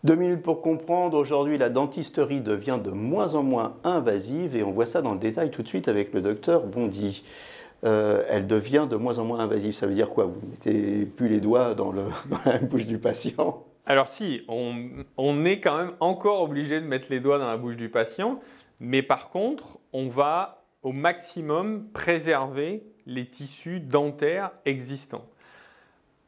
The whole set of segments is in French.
2 minutes pour comprendre. Aujourd'hui, la dentisterie devient de moins en moins invasive et on voit ça dans le détail tout de suite avec le docteur Bondy. Elle devient de moins en moins invasive. Ça veut dire quoi? Vous ne mettez plus les doigts dans la bouche du patient? Alors si, on est quand même encore obligé de mettre les doigts dans la bouche du patient, mais par contre, on va au maximum préserver les tissus dentaires existants.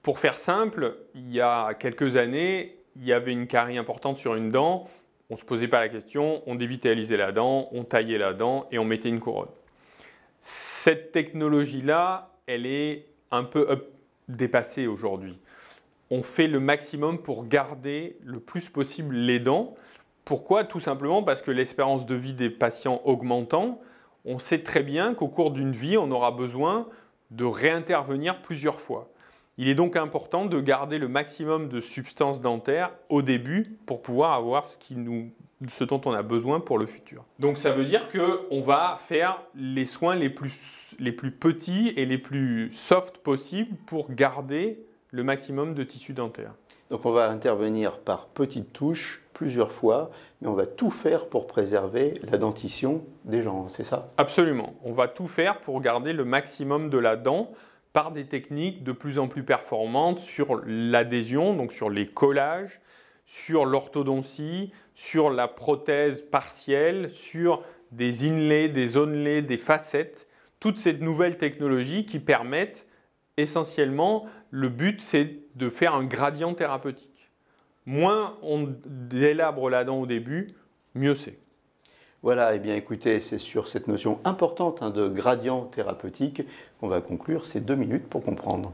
Pour faire simple, il y a quelques années, il y avait une carie importante sur une dent, on ne se posait pas la question, on dévitalisait la dent, on taillait la dent et on mettait une couronne. Cette technologie-là, elle est un peu dépassée aujourd'hui. On fait le maximum pour garder le plus possible les dents. Pourquoi? Tout simplement parce que l'espérance de vie des patients augmentant, on sait très bien qu'au cours d'une vie, on aura besoin de réintervenir plusieurs fois. Il est donc important de garder le maximum de substances dentaires au début pour pouvoir avoir ce dont on a besoin pour le futur. Donc ça veut dire qu'on va faire les soins les plus petits et les plus soft possibles pour garder le maximum de tissu dentaire. Donc on va intervenir par petites touches plusieurs fois, mais on va tout faire pour préserver la dentition des gens, c'est ça? Absolument. On va tout faire pour garder le maximum de la dent par des techniques de plus en plus performantes sur l'adhésion, donc sur les collages, sur l'orthodontie, sur la prothèse partielle, sur des inlays, des onelays, des facettes. Toutes ces nouvelles technologies qui permettent essentiellement, le but c'est de faire un gradient thérapeutique. Moins on délabre la dent au début, mieux c'est. Voilà, et bien écoutez, c'est sur cette notion importante de gradient thérapeutique qu'on va conclure ces 2 minutes pour comprendre.